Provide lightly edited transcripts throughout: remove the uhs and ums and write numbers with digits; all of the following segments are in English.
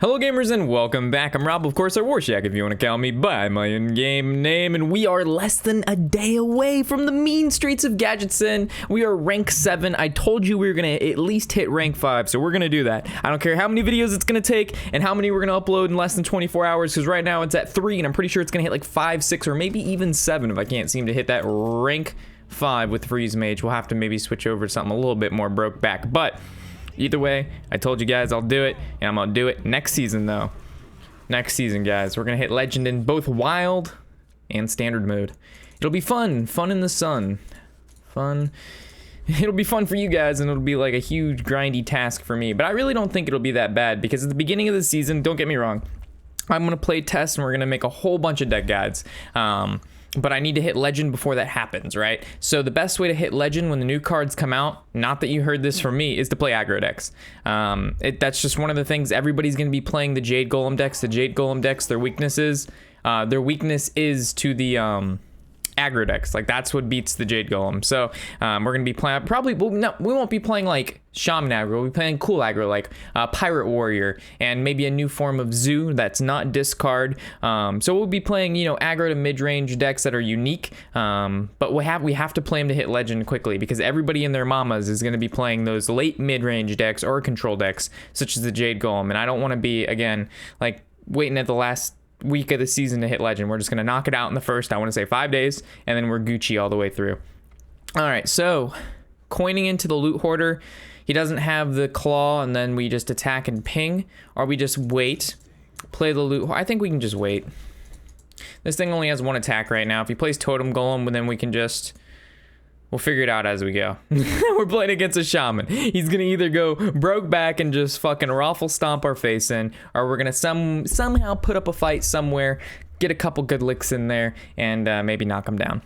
Hello gamers and welcome back. I'm Rob, of course, or Warshack if you want to call me by my in-game name, and we are less than a day away from the mean streets of Gadgetson. We are rank 7. I told you we were going to at least hit rank 5, so we're going to do that. I don't care how many videos it's going to take and how many we're going to upload in less than 24 hours, because right now it's at 3, and I'm pretty sure it's going to hit like 5, 6, or maybe even 7 if I can't seem to hit that rank 5 with Freeze Mage. We'll have to maybe switch over to something a little bit more broke back, but either way, I told you guys I'll do it, and I'm gonna do it next season though. Next season, guys, we're gonna hit Legend in both Wild and Standard mode. It'll be fun in the sun. Fun. It'll be fun for you guys, and it'll be like a huge grindy task for me, but I really don't think it'll be that bad, because at the beginning of the season, don't get me wrong, I'm gonna play test, and we're gonna make a whole bunch of deck guides. But I need to hit Legend before that happens, right? So the best way to hit Legend when the new cards come out, not that you heard this from me, is to play aggro decks. That's just one of the things. Everybody's going to be playing the Jade Golem decks. The Jade Golem decks, their weakness is to the aggro decks. Like, that's what beats the Jade Golem. So we're going to be playing, probably, we won't be playing like Shaman aggro. We'll be playing cool aggro like Pirate Warrior, and maybe a new form of Zoo that's not discard. So we'll be playing, you know, aggro to mid-range decks that are unique, but we have to play them to hit Legend quickly, because everybody and their mamas is going to be playing those late mid-range decks or control decks such as the Jade Golem, and I don't want to be, again, like waiting at the last week of the season to hit Legend. We're just gonna knock it out in the first, I want to say 5 days, and then we're Gucci all the way through. All right, so coining into the Loot Hoarder. He doesn't have the claw, and then we just attack and ping, or we just wait, play the Loot. I think we can just wait. This thing only has one attack right now. If he plays Totem Golem, then we can just, we'll figure it out as we go. We're playing against a Shaman. He's gonna either go broke back and just fucking raffle stomp our face in, or we're gonna somehow put up a fight somewhere, get a couple good licks in there, and maybe knock him down.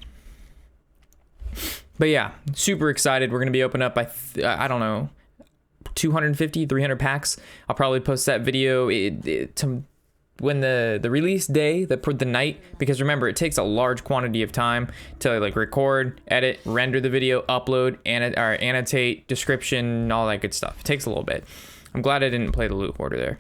But yeah, super excited. We're gonna be opening up, I don't know, 250, 300 packs. I'll probably post that video to when the release day, the night, because remember, it takes a large quantity of time to like record, edit, render the video, upload, annotate, description, all that good stuff. It takes a little bit. I'm glad I didn't play the Loot Hoarder there.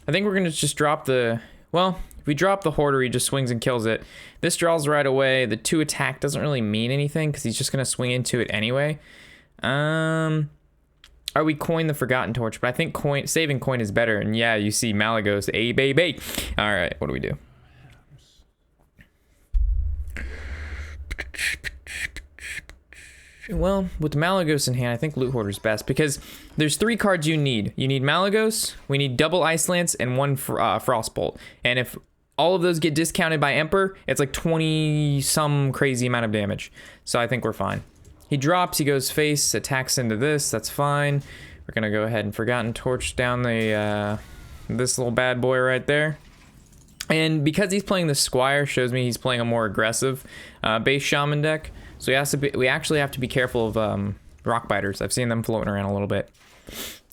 I think we're gonna just drop the, well, if we drop the Hoarder, he just swings and kills it. This draws right away. The 2 attack doesn't really mean anything, because he's just gonna swing into it anyway. Or we coin the Forgotten Torch, but I think saving coin is better. And yeah, you see Malagos, a baby. All right, what do we do? Well, with Malagos in hand, I think Loot Hoarder's best, because there's 3 cards you need. You need Malagos, we need double Ice Lance, and 1 Frostbolt. And if all of those get discounted by Emperor, it's like 20 some crazy amount of damage. So I think we're fine. He drops, he goes face, attacks into this, that's fine. We're gonna go ahead and Forgotten Torch down the this little bad boy right there. And because he's playing the Squire, shows me he's playing a more aggressive base Shaman deck. So we actually have to be careful of Rock Biters. I've seen them floating around a little bit.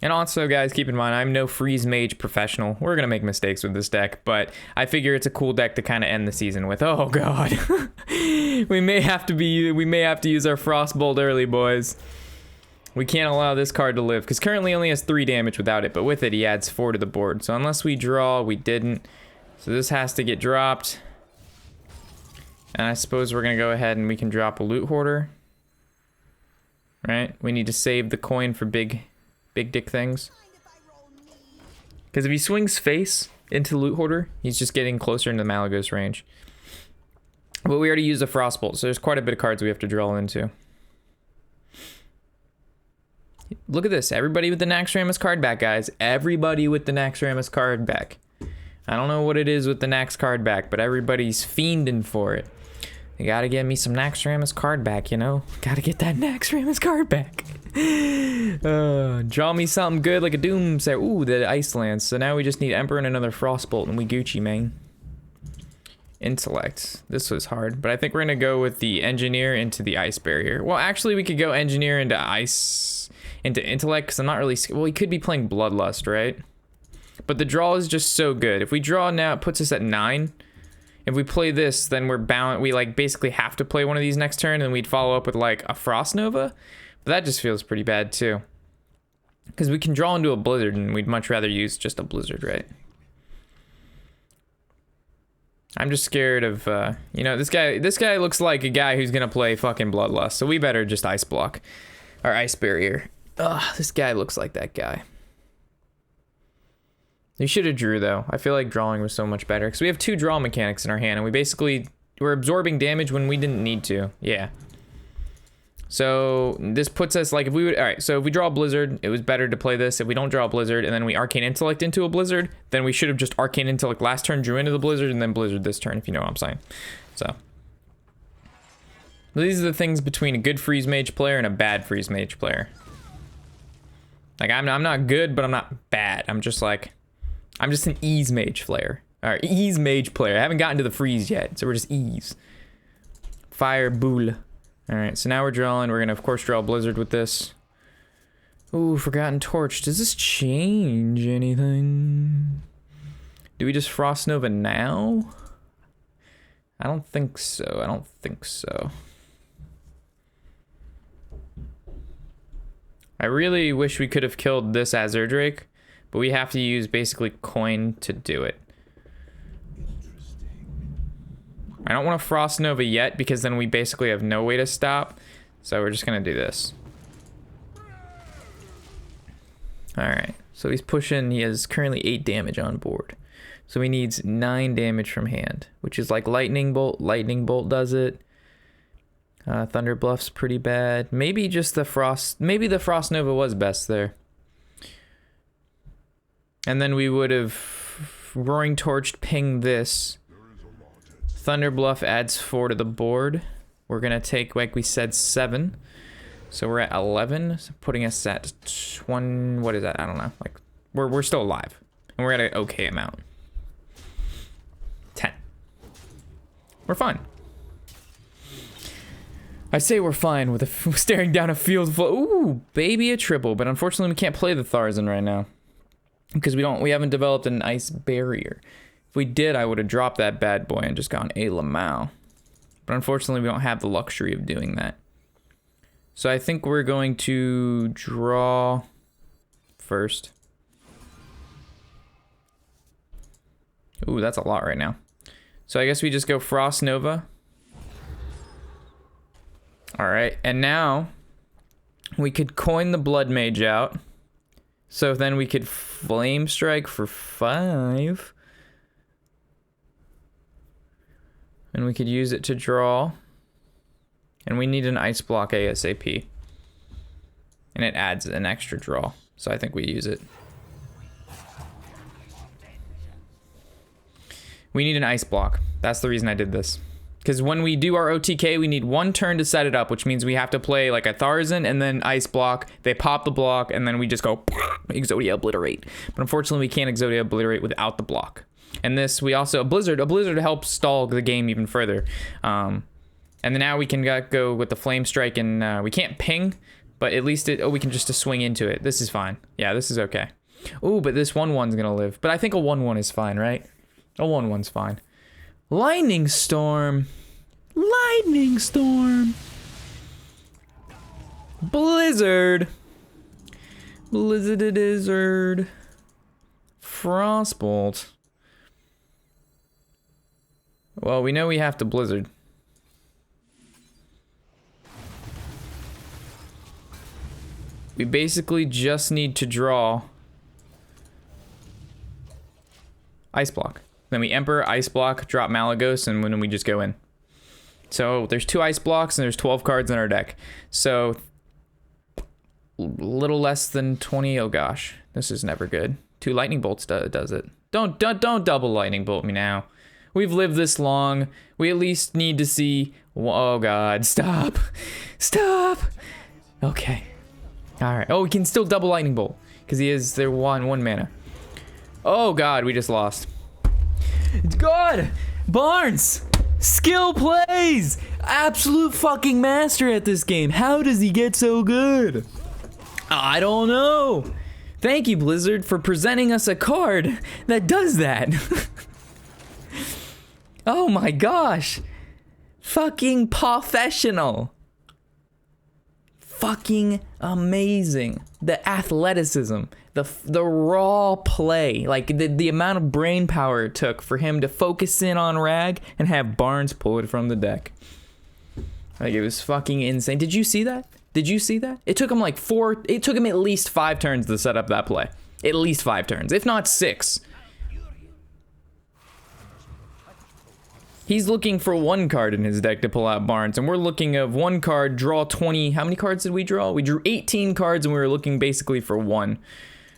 And also, guys, keep in mind, I'm no Freeze Mage professional. We're gonna make mistakes with this deck, but I figure it's a cool deck to kind of end the season with. Oh god, we may have to use our Frostbolt early, boys. We can't allow this card to live, because currently only has 3 damage without it, but with it he adds 4 to the board. So unless we draw, we didn't. So this has to get dropped. And I suppose we're gonna go ahead and we can drop a Loot Hoarder. Right? We need to save the coin for big dick things. Because if he swings face into Loot Hoarder, he's just getting closer into the Malagos range. But we already used the Frostbolt, so there's quite a bit of cards we have to draw into. Look at this. Everybody with the Naxxramas card back, guys. Everybody with the Naxxramas card back. I don't know what it is with the Nax card back, but everybody's fiending for it. You gotta get me some Naxxramas card back, you know? Gotta get that Naxxramas card back. Draw me something good like a Doomsayer. Ooh, the Ice Lance. So now we just need Emperor and another Frostbolt, and we Gucci, man. Intellect. This was hard, but I think we're gonna go with the Engineer into the Ice Barrier. Well, actually, we could go Engineer into Intellect, because I'm not really... Well, he could be playing Bloodlust, right? But the draw is just so good. If we draw now, it puts us at 9. If we play this, then we're bound. We like basically have to play one of these next turn, and we'd follow up with like a Frost Nova. But that just feels pretty bad too. Because we can draw into a Blizzard, and we'd much rather use just a Blizzard, right? I'm just scared of, you know, this guy looks like a guy who's gonna play fucking Bloodlust, so we better just Ice Block. Or Ice Barrier. Ugh, this guy looks like that guy. You should have drew, though. I feel like drawing was so much better, because we have 2 draw mechanics in our hand, and we're absorbing damage when we didn't need to. Yeah. So, this puts us, like, if we would, alright, so if we draw a Blizzard, it was better to play this. If we don't draw a Blizzard, and then we Arcane Intellect into a Blizzard, then we should have just Arcane Intellect last turn, drew into the Blizzard, and then Blizzard this turn, if you know what I'm saying. So. These are the things between a good Freeze Mage player and a bad Freeze Mage player. Like, I'm not good, but I'm not bad. I'm just an Ease Mage player. Alright, Ease Mage player. I haven't gotten to the Freeze yet, so we're just Ease. Fire Boule. Alright, so now we're drawing. We're gonna, of course, draw a Blizzard with this. Ooh, Forgotten Torch. Does this change anything? Do we just Frost Nova now? I don't think so. I don't think so. I really wish we could have killed this Azure Drake, but we have to use basically coin to do it. I don't want to Frost Nova yet because then we basically have no way to stop. So we're just going to do this. Alright, so he's pushing. He has currently 8 damage on board. So he needs 9 damage from hand, which is like Lightning Bolt. Lightning Bolt does it. Thunder Bluff's pretty bad. Maybe just the Frost. Maybe the Frost Nova was best there. And then we would have Roaring Torched pinged this. Thunder Bluff adds 4 to the board. We're gonna take, like we said, 7. So we're at 11, so putting us at 1. What is that? I don't know. Like we're still alive, and we're at an okay amount. 10. We're fine. I say we're fine with staring down a field full. Ooh, baby, a triple. But unfortunately, we can't play the Tharzan right now because we haven't developed an Ice Barrier. If we did, I would have dropped that bad boy and just gone a Lamau. But unfortunately, we don't have the luxury of doing that. So I think we're going to draw first. Ooh, that's a lot right now. So I guess we just go Frost Nova. All right, and now we could coin the Blood Mage out. So then we could Flame Strike for 5. And we could use it to draw. And we need an Ice Block ASAP. And it adds an extra draw. So I think we use it. We need an Ice Block. That's the reason I did this. Because when we do our OTK, we need 1 turn to set it up, which means we have to play like a Tharzan and then Ice Block. They pop the block, and then we just go Exodia Obliterate. But unfortunately, we can't Exodia Obliterate without the block. And this, we also, a Blizzard helps stall the game even further. And then now we can go with the Flame Strike, and we can't ping, but at least we can just swing into it. This is fine. Yeah, this is okay. Ooh, but this 1/1's gonna live. But I think a 1/1 is fine, right? A 1/1's fine. Lightning Storm. Lightning Storm. Blizzard. Blizzard. Frostbolt. Well, we know we have to Blizzard. We basically just need to draw Ice Block. Then we Emperor, Ice Block, drop Malagos, and then we just go in. So there's 2 Ice Blocks, and there's 12 cards in our deck. So a little less than 20. Oh gosh, this is never good. 2 Lightning Bolts does it. Don't double Lightning Bolt me now. We've lived this long. We at least need to see. Oh god, stop, stop. Okay, all right. Oh, we can still double Lightning Bolt because they're one mana. Oh god, we just lost. God, Barnes, skill plays, absolute fucking master at this game. How does he get so good? I don't know. Thank you, Blizzard, for presenting us a card that does that. Oh my gosh, fucking professional. fucking amazing. The athleticism, the raw play, like the amount of brain power it took for him to focus in on Rag and have Barnes pull it from the deck. Like, it was fucking insane. Did you see that? Did you see that? It took him like it took him at least 5 turns to set up that play. At least 5 turns, if not 6. He's looking for 1 card in his deck to pull out Barnes, and we're looking of 1 card, draw 20. How many cards did we draw? We drew 18 cards, and we were looking basically for 1.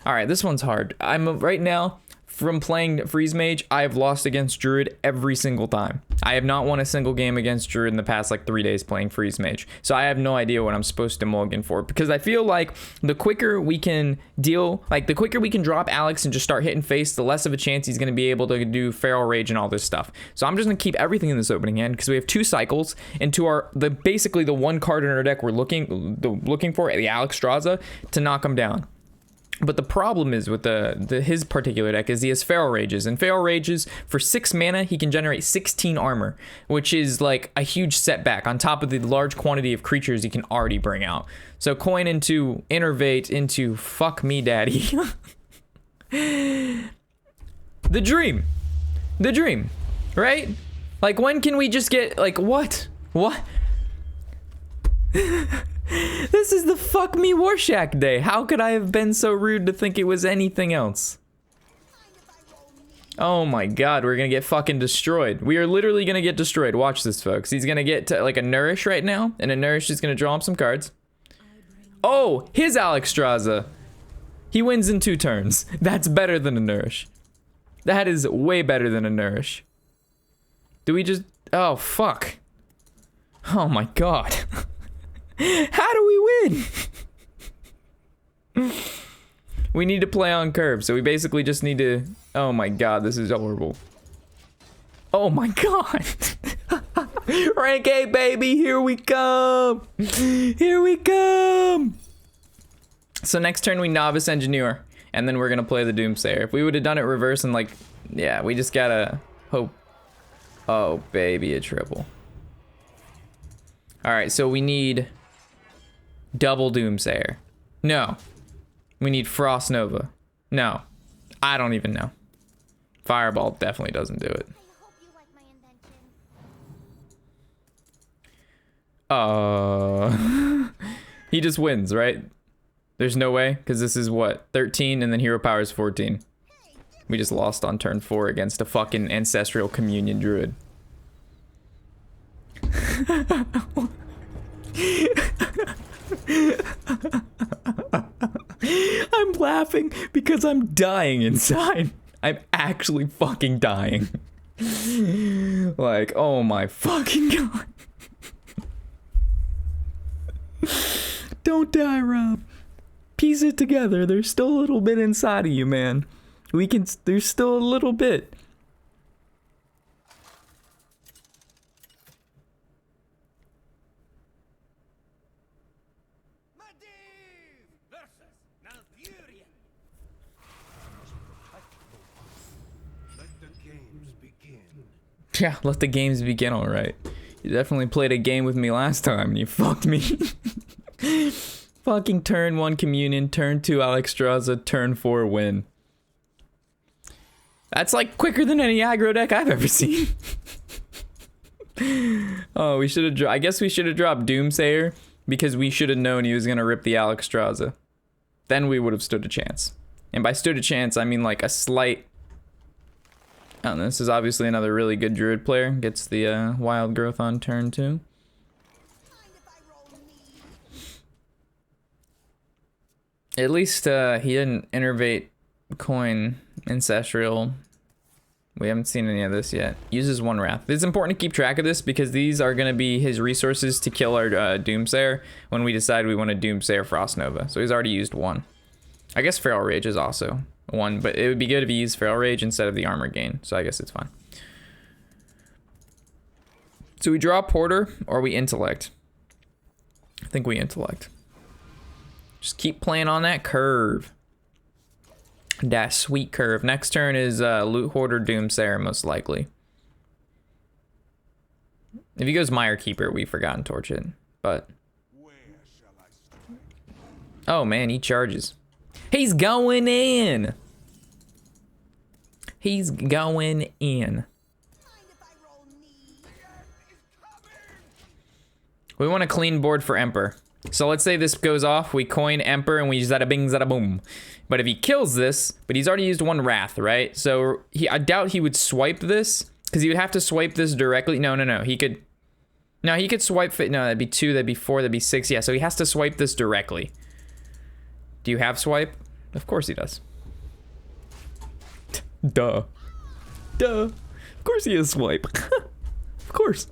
All right, this one's hard. Right now, from playing Freeze Mage, I have lost against Druid every single time. I have not won a single game against Druid in the past like 3 days playing Freeze Mage. So I have no idea what I'm supposed to mulligan for, because I feel like the quicker we can the quicker we can drop Alex and just start hitting face, the less of a chance he's going to be able to do Feral Rage and all this stuff. So I'm just going to keep everything in this opening hand, because we have 2 cycles into basically the 1 card in our deck we're looking for, the Alex Straza, to knock him down. But the problem is with his particular deck is he has Feral Rages. And Feral Rages, for 6 mana, he can generate 16 armor, which is like a huge setback on top of the large quantity of creatures he can already bring out. So coin into Innervate into fuck me daddy. The dream. The dream, right? Like, when can we just get, like, what? What? This is the fuck me Warshack day. How could I have been so rude to think it was anything else? Oh my god, we're gonna get fucking destroyed. We are literally gonna get destroyed. Watch this, folks. He's gonna get to, like, a Nourish right now, and a Nourish is gonna draw him some cards. Oh, his Alex Straza. He wins in 2 turns. That's better than a Nourish. That is way better than a Nourish. Do we just... Oh, fuck. Oh my god. How do we win? We need to play on curve, so we basically just need to... Oh my god, this is horrible. Oh my god. Rank 8, baby, here we come. Here we come. So next turn we Novice Engineer, and then we're gonna play the Doomsayer. If we would have done it reverse and, like, yeah, we just gotta hope. Oh baby, a triple. All right, so we need double Doomsayer. No. We need Frost Nova. No. I don't even know. Fireball definitely doesn't do it. He just wins, right? There's no way, because this is what? 13, and then Hero Power is 14. We just lost on turn 4 against a fucking Ancestral Communion Druid. I'm laughing because I'm dying inside. I'm actually fucking dying. Like, oh my fucking god. Don't die, Rob. Piece it together. There's still a little bit inside of you, man. There's still a little bit. Yeah, let the games begin, alright. You definitely played a game with me last time and you fucked me. Fucking turn 1 Communion, turn 2 Alex Straza, turn 4 win. That's like quicker than any aggro deck I've ever seen. Oh, we should have I guess we should have dropped Doomsayer because we should have known he was gonna rip the Alex Straza. Then we would have stood a chance. And by stood a chance, I mean like a slight... Oh, this is obviously another really good Druid player. Gets the Wild Growth on turn 2. At least he didn't innervate coin Ancestral. We haven't seen any of this yet. Uses 1 Wrath. It's important to keep track of this because these are going to be his resources to kill our Doomsayer when we decide we want to Doomsayer Frost Nova. So he's already used 1. I guess Feral Rage is also 1, but it would be good if he used Feral Rage instead of the armor gain, so I guess it's fine. So we draw Porter or we Intellect? I think we Intellect. Just keep playing on that curve. That sweet curve. Next turn is Loot Hoarder Doomsayer, most likely. If he goes Mire Keeper, we Forgotten Torch it, but... Oh man, he charges. He's going in. He's going in. We want a clean board for Emperor. So let's say this goes off, we coin Emperor, and we zada bing zada boom. But if he kills this, but he's already used one Wrath, right? So I doubt he would swipe this, because he would have to swipe this directly. No, he could swipe it. No, that'd be 2, that'd be 4, that'd be 6. Yeah, so he has to swipe this directly. Do you have swipe? Of course he does. Duh. Of course he has swipe. Of course.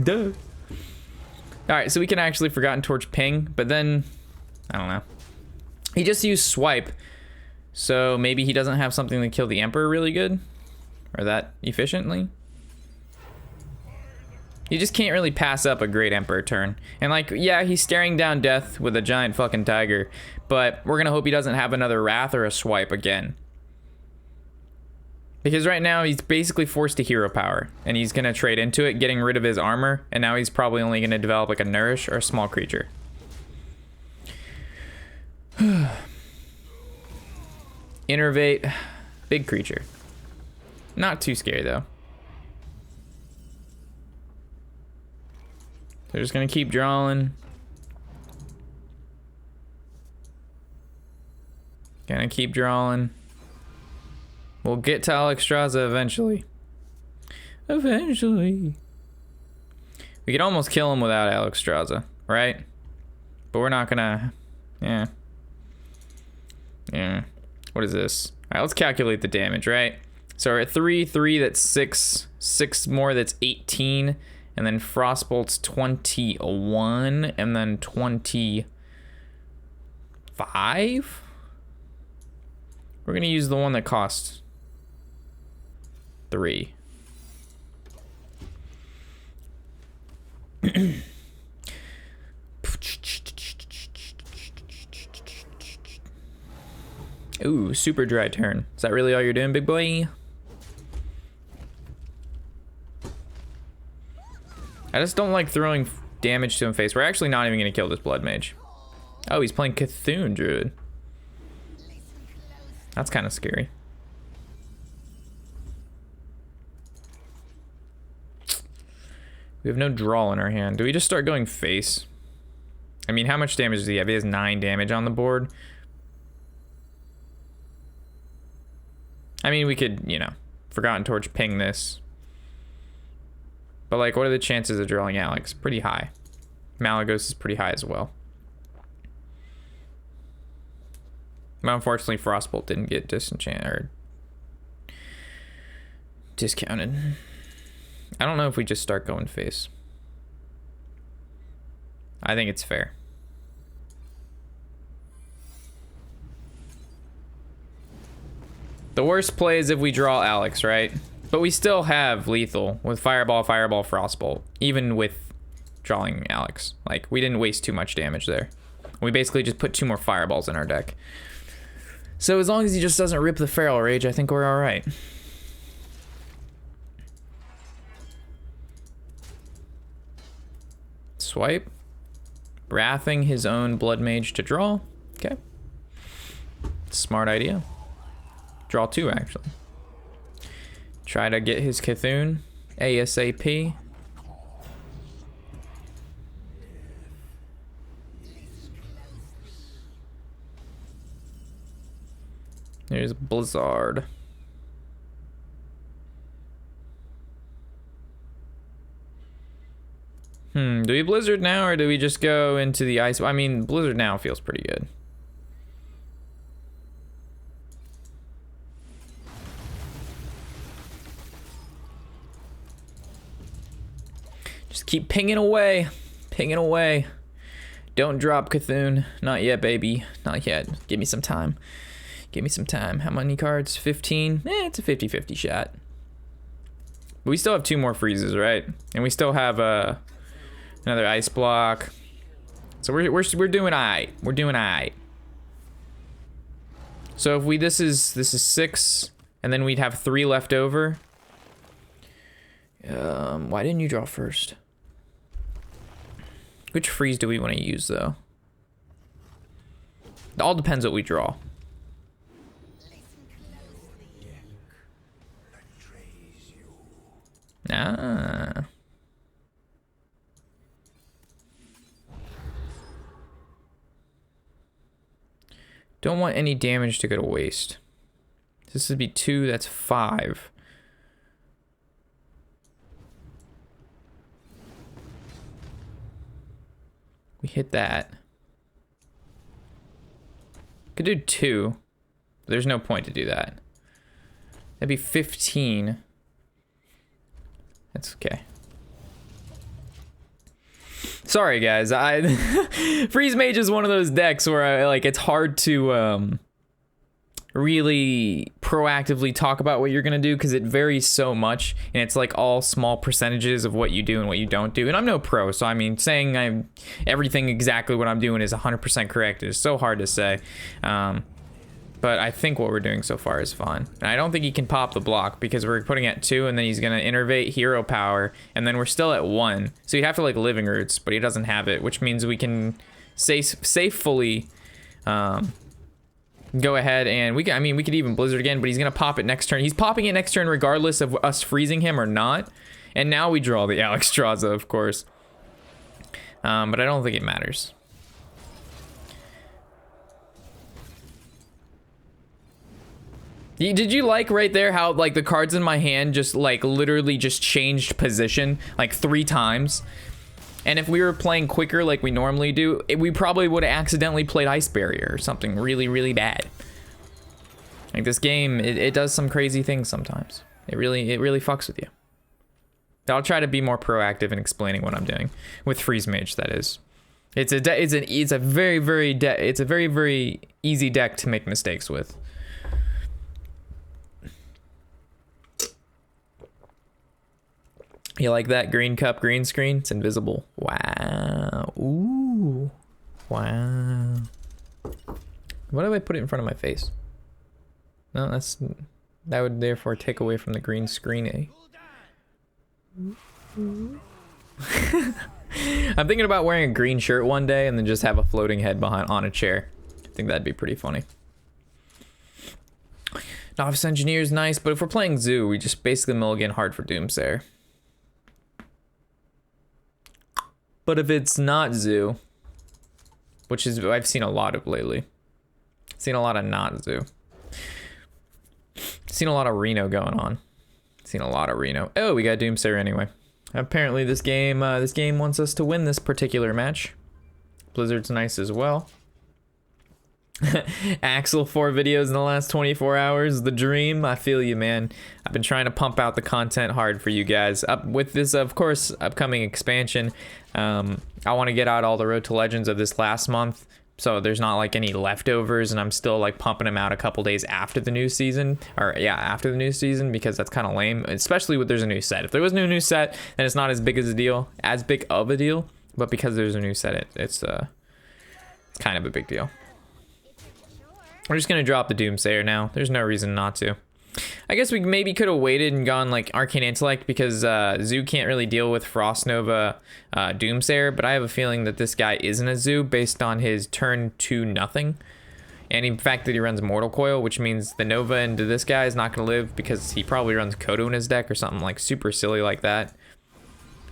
Duh. Alright, so we can actually Forgotten Torch ping, but then, I don't know. He just used swipe, so maybe he doesn't have something to kill the Emperor really good, or that efficiently. You just can't really pass up a great Emperor turn. And like, yeah, he's staring down death with a giant fucking tiger, but we're gonna hope he doesn't have another Wrath or a swipe again. Because right now he's basically forced to hero power, and he's gonna trade into it, getting rid of his armor, and now he's probably only gonna develop like a nourish or a small creature. Innervate, big creature. Not too scary though. They're just gonna keep drawing. Gonna keep drawing. We'll get to Alexstrasza eventually. Eventually. We could almost kill him without Alexstrasza, right? But we're not gonna... Yeah. What is this? Alright, let's calculate the damage, right? So we're at 3, that's 6. 6 more, that's 18. And then Frostbolt's 21. And then 25? We're gonna use the one that costs 3. Ooh, super dry turn. Is that really all you're doing, big boy? I just don't like throwing damage to him face. We're actually not even gonna kill this Blood Mage. Oh, he's playing Cthulhu Druid. That's kind of scary. We have no draw in our hand. Do we just start going face? I mean, how much damage does he have? He has 9 damage on the board. I mean, we could, you know, Forgotten Torch ping this. But, like, what are the chances of drawing Alex? Pretty high. Malagos is pretty high as well. But unfortunately, Frostbolt didn't get disenchanted or discounted. I don't know if we just start going face. I think it's fair. The worst play is if we draw Alex, right? But we still have lethal with Fireball, Frostbolt, even with drawing Alex. Like, we didn't waste too much damage there. We basically just put 2 more Fireballs in our deck. So as long as he just doesn't rip the Feral Rage, I think we're all right. Swipe. Wrathing his own Blood Mage to draw. Okay. Smart idea. Draw 2, actually. Try to get his Cthulhu ASAP. There's Blizzard. Do we Blizzard now, or do we just go into the ice? I mean, Blizzard now feels pretty good. Just keep pinging away. Pinging away. Don't drop Cthulhu. Not yet, baby. Not yet. Give me some time. Give me some time. How many cards? 15? It's a 50-50 shot. But we still have 2 more freezes, right? And we still have another ice block. So we're doing alright. We're doing alright. So if we this is 6, and then we'd have 3 left over. Why didn't you draw first? Which freeze do we want to use though? It all depends what we draw. Ah. Don't want any damage to go to waste. This would be 2, that's 5. We hit that. Could do 2. There's no point to do that. That'd be 15. That's okay. Sorry guys, Freeze Mage is one of those decks where like it's hard to really proactively talk about what you're gonna do because it varies so much, and it's like all small percentages of what you do and what you don't do. And I'm no pro, so I mean saying everything exactly what I'm doing is 100% correct is so hard to say. But I think what we're doing so far is fine. And I don't think he can pop the block because we're putting at 2 and then he's gonna innervate hero power and then we're still at 1. So you have to like Living Roots, but he doesn't have it, which means we can safely go ahead and we could even Blizzard again, but he's gonna pop it next turn. He's popping it next turn regardless of us freezing him or not. And now we draw the Alexstrasza, of course. But I don't think it matters. Did you like right there how like the cards in my hand just like literally just changed position like 3 times? And if we were playing quicker like we normally do, we probably would have accidentally played Ice Barrier or something really, really bad. Like this game, it does some crazy things sometimes. It really fucks with you. I'll try to be more proactive in explaining what I'm doing with Freeze Mage. That is, it's a very, very easy deck to make mistakes with. You like that green cup green screen? It's invisible. Wow. Ooh. Wow. Why do I put it in front of my face? No, that would therefore take away from the green screen, eh? I'm thinking about wearing a green shirt one day and then just have a floating head behind on a chair. I think that'd be pretty funny. Novice Engineer is nice, but if we're playing Zoo, we just basically mulligan hard for Doomsayer. But if it's not Zoo, which is I've seen a lot of lately, seen a lot of not Zoo, seen a lot of Reno going on, seen a lot of Reno. Oh, we got Doomsayer anyway. Apparently this game wants us to win this particular match. Blizzard's nice as well. Axel 4 videos in the last 24 hours, the dream. I feel you, man. I've been trying to pump out the content hard for you guys. Up with this, of course, upcoming expansion. I want to get out all the Road to Legends of this last month, so there's not like any leftovers, and I'm still like pumping them out a couple days after the new season, or yeah, after the new season, because that's kind of lame, especially when there's a new set. If there was no new set, then it's not as big of a deal, but because there's a new set, it's kind of a big deal. We're just gonna drop the Doomsayer now. There's no reason not to. I guess we maybe could have waited and gone like Arcane Intellect because Zoo can't really deal with Frost Nova Doomsayer, but I have a feeling that this guy isn't a Zoo based on his turn 2 nothing. And in fact that he runs Mortal Coil, which means the Nova into this guy is not gonna live because he probably runs Kodo in his deck or something like super silly like that.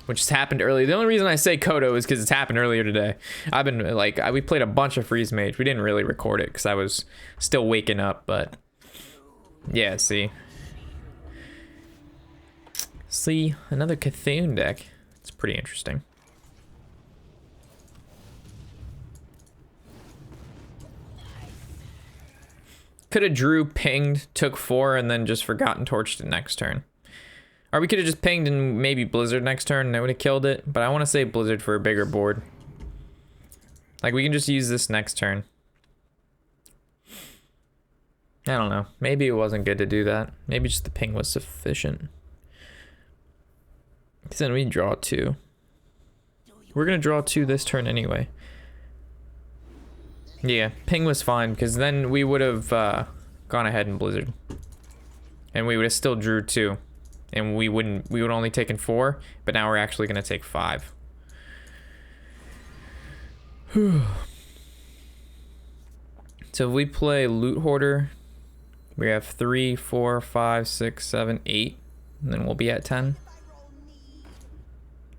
Which has happened earlier. The only reason I say Kodo is because it's happened earlier today. I've been like, we played a bunch of Freeze Mage. We didn't really record it because I was still waking up, but yeah, see, another Cthulhu deck. It's pretty interesting. Could have drew, pinged, took 4, and then just forgotten torched it next turn. Or we could have just pinged and maybe Blizzard next turn and that would have killed it. But I want to say Blizzard for a bigger board. Like we can just use this next turn. I don't know. Maybe it wasn't good to do that. Maybe just the ping was sufficient. Because then we draw 2. We're going to draw 2 this turn anyway. Yeah, ping was fine because then we would have gone ahead and Blizzard. And we would have still drew 2. And we would only taken 4, but now we're actually gonna take 5. So if we play Loot Hoarder, we have 3, 4, 5, 6, 7, 8, and then we'll be at 10.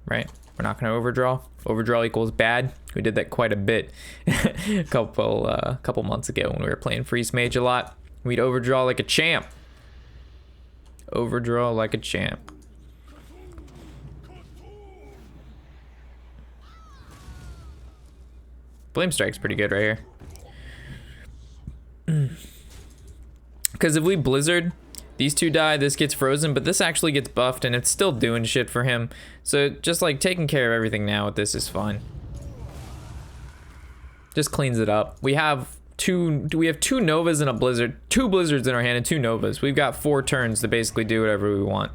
Right? We're not going to overdraw. Overdraw equals bad. We did that quite a bit a couple months ago when we were playing Freeze Mage a lot. We'd overdraw like a champ. Overdraw like a champ. Flame Strike's pretty good right here. Because if we Blizzard, these two die, this gets frozen, but this actually gets buffed and it's still doing shit for him. So just like taking care of everything now with this is fine. Just cleans it up. We have two Novas and a Blizzard, 2 Blizzards in our hand and 2 Novas. We've got 4 turns to basically do whatever we want.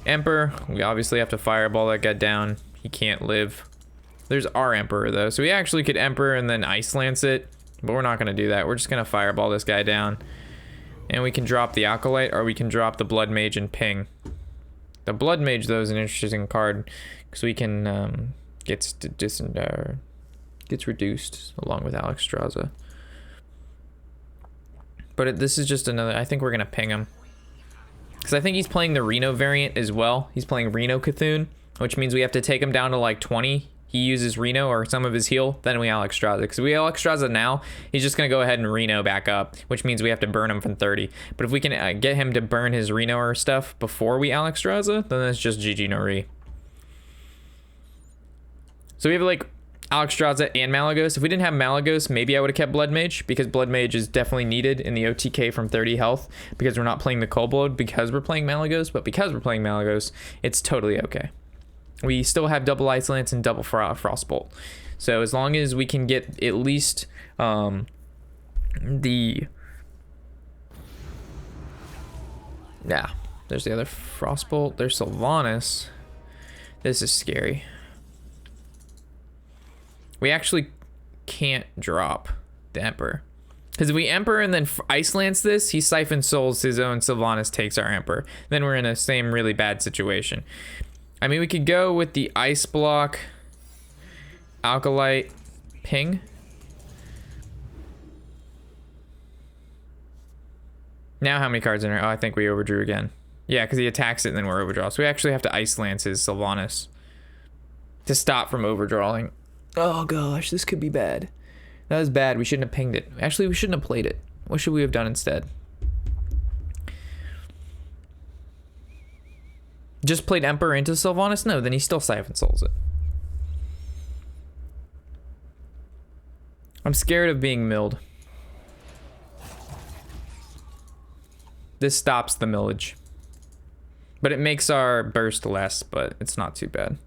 Emperor, we obviously have to fireball that guy down. He can't live. There's our Emperor though, so we actually could Emperor and then Ice Lance it, but we're not gonna do that. We're just gonna fireball this guy down. And we can drop the Acolyte, or we can drop the Blood Mage and ping. The Blood Mage, though, is an interesting card, because we can, gets reduced, along with Alexstrasza. But this is just another, I think we're going to ping him. Because I think he's playing the Reno variant as well. He's playing Reno Cthulhu, which means we have to take him down to like 20. He uses Reno or some of his heal, then we Alexstrasza. Because we Alexstrasza now, he's just going to go ahead and Reno back up, which means we have to burn him from 30. But if we can get him to burn his Reno or stuff before we Alexstrasza, then that's just GG no re. So we have like Alexstrasza and Malagos. If we didn't have Malagos, maybe I would have kept Blood Mage, because Blood Mage is definitely needed in the OTK from 30 health, because we're not playing the Kobold because we're playing Malagos, but because we're playing Malagos, it's totally okay. We still have double Ice Lance and double Frostbolt. So as long as we can get at least yeah, there's the other Frostbolt. There's Sylvanas. This is scary. We actually can't drop the Emperor. Because if we Emperor and then Ice Lance this, he Siphon Souls his own Sylvanas, takes our Emperor. Then we're in a same really bad situation. I mean, we could go with the Ice Block, Acolyte, ping. Now how many cards in there? Oh, I think we overdrew again. Yeah, because he attacks it and then we're overdraw. So we actually have to Ice Lance his Sylvanas to stop from overdrawing. Oh gosh, this could be bad. That was bad. We shouldn't have pinged it. Actually, we shouldn't have played it. What should we have done instead? Just played Emperor into Sylvanas? No, then he still Siphon Souls it. I'm scared of being milled. This stops the millage. But it makes our burst less, but it's not too bad.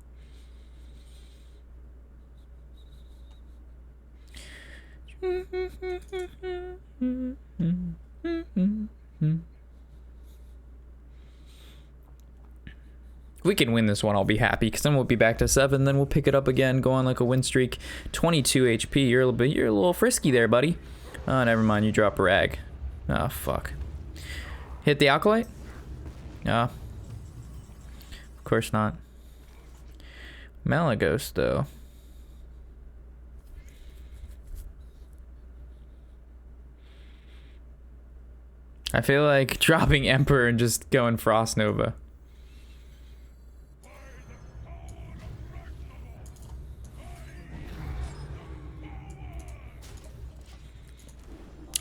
If we can win this one, I'll be happy, because then we'll be back to 7, then we'll pick it up again, go on like a win streak. 22 HP, you're a little frisky there, buddy. Oh, never mind, you drop a rag. Oh, fuck. Hit the Acolyte? No. Of course not. Malagos, though. I feel like dropping Emperor and just going Frost Nova.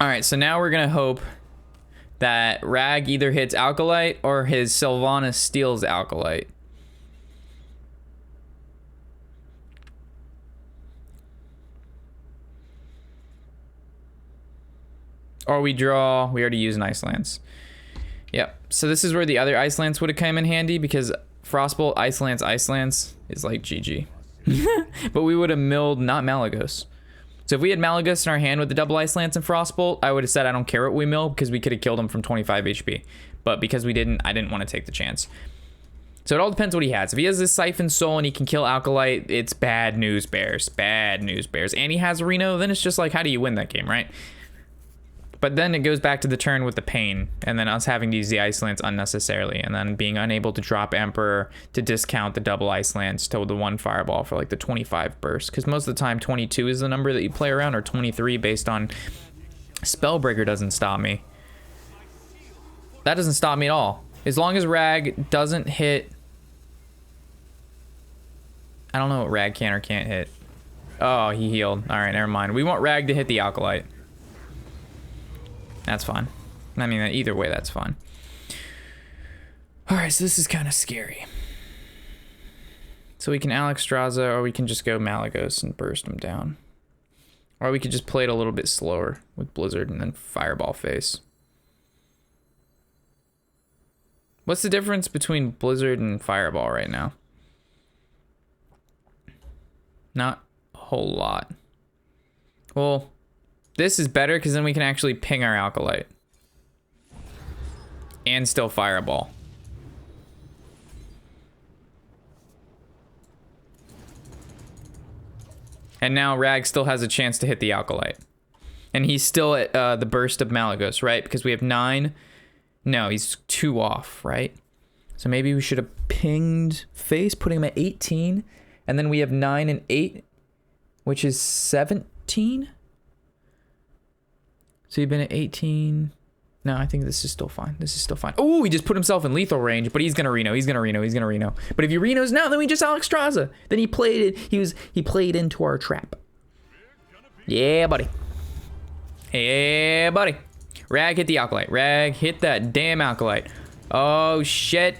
Alright, so now we're gonna hope that Rag either hits Acolyte or his Sylvanas steals Acolyte. Or we draw, we already used an Ice Lance. Yep, so this is where the other Ice Lance would have come in handy, because Frostbolt, Ice Lance is like GG. But we would have milled not Malagos. So if we had Malagos in our hand with the double Ice Lance and Frostbolt, I would have said I don't care what we mill, because we could have killed him from 25 HP. But because we didn't, I didn't want to take the chance. So it all depends what he has. If he has this Siphon Soul and he can kill Acolyte, it's bad news bears. Bad news bears. And he has Reno, then it's just like, how do you win that game, right? But then it goes back to the turn with the pain, and then us having to use the Ice Lance unnecessarily, and then being unable to drop Emperor to discount the double Ice Lance to the 1 Fireball for like the 25 burst. Because most of the time 22 is the number that you play around, or 23 based on Spellbreaker doesn't stop me. That doesn't stop me at all. As long as Rag doesn't hit... I don't know what Rag can or can't hit. Oh, he healed. Alright, never mind. We want Rag to hit the Alkalite. That's fine. I mean, either way, that's fine. Alright, so this is kind of scary. So we can Alexstrasza, or we can just go Malygos and burst him down. Or we could just play it a little bit slower with Blizzard and then Fireball face. What's the difference between Blizzard and Fireball right now? Not a whole lot. Well, this is better because then we can actually ping our Alkalite. And still Fireball. And now Rag still has a chance to hit the Alkalite. And he's still at the burst of Malygos, right? Because we have 9. No, he's 2 off, right? So maybe we should have pinged face, putting him at 18. And then we have 9 and 8, which is 17. So you've been at 18. No, I think this is still fine. This is still fine. Oh, he just put himself in lethal range, but he's gonna Reno. He's gonna Reno. He's gonna Reno. But if he Renos now, then we just Alexstrasza. Then he played it. He played into our trap. Yeah, buddy. Yeah, buddy. Rag hit the Alkalite. Rag hit that damn Alkalite. Oh shit.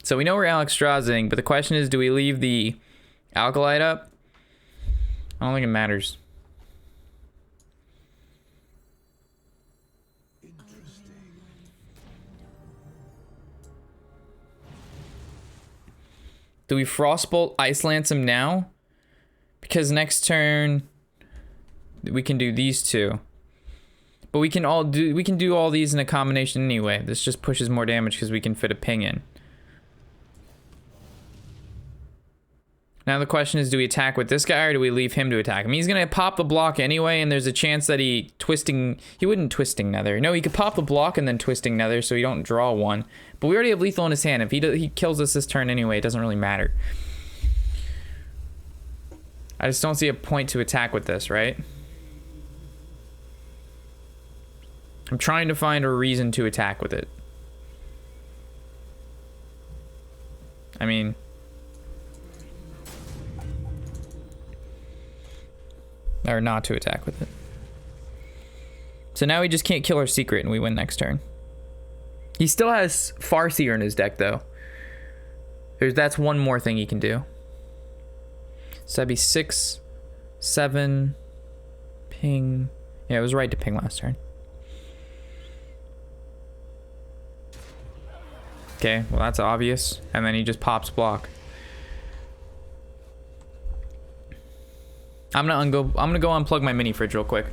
So we know we're Alexstraszaing, but the question is, do we leave the Alkalite up? I don't think it matters. Do we Frostbolt Ice Lance him now? Because next turn we can do these two. But we can do all these in a combination anyway. This just pushes more damage because we can fit a ping in. Now the question is, do we attack with this guy or do we leave him to attack? I mean, he's gonna pop the block anyway, and there's a chance that he wouldn't Twisting Nether. No, he could pop the block and then Twisting Nether so he don't draw one. But we already have lethal in his hand. If he kills us this turn anyway, it doesn't really matter. I just don't see a point to attack with this, right? I'm trying to find a reason to attack with it. I mean... or not to attack with it. So now we just can't kill our secret and we win next turn. He still has Farseer in his deck though. That's one more thing he can do. So that'd be 6, 7, ping. Yeah, it was right to ping last turn. Okay, well that's obvious. And then he just pops block. I'm gonna go unplug my mini fridge real quick.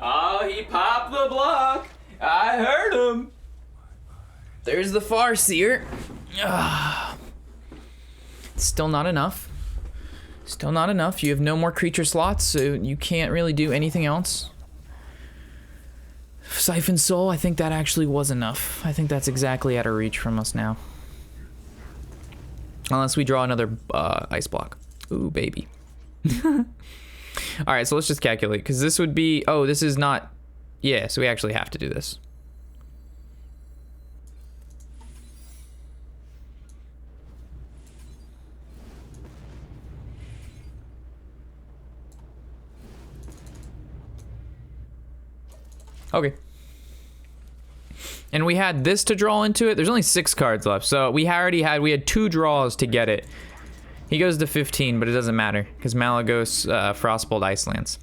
Oh, he popped the block. I heard him. There's the Farseer. Still not enough. Still not enough. You have no more creature slots, so you can't really do anything else. Siphon Soul, I think that actually was enough. I think that's exactly out of reach from us now. Unless we draw another ice block. Ooh, baby. Alright, so let's just calculate, because this would be... oh, this is not... yeah, so we actually have to do this. Okay. And we had this to draw into it. There's only 6 cards left. So we had 2 draws to get it. He goes to 15, but it doesn't matter because Malygos Frostbolt Ice Lance.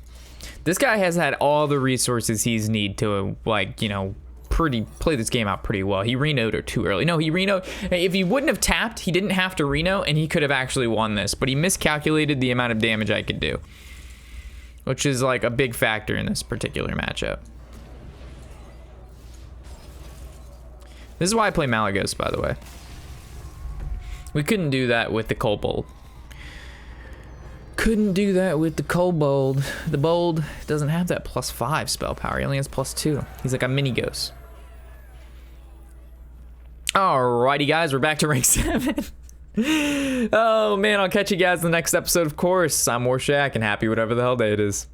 This guy has had all the resources he's need to, like, you know, play this game out pretty well. He Reno'd her too early. No, he Reno'd. If he wouldn't have tapped, he didn't have to Reno, and he could have actually won this. But he miscalculated the amount of damage I could do. which is like a big factor in this particular matchup. This is why I play Malagos, by the way. We couldn't do that with the Kobold. Couldn't do that with the Kobold. The Bold doesn't have that +5 spell power. He only has +2. He's like a mini ghost. Alrighty, guys, we're back to rank 7. Oh man, I'll catch you guys in the next episode, of course. I'm Warshack, and happy whatever the hell day it is.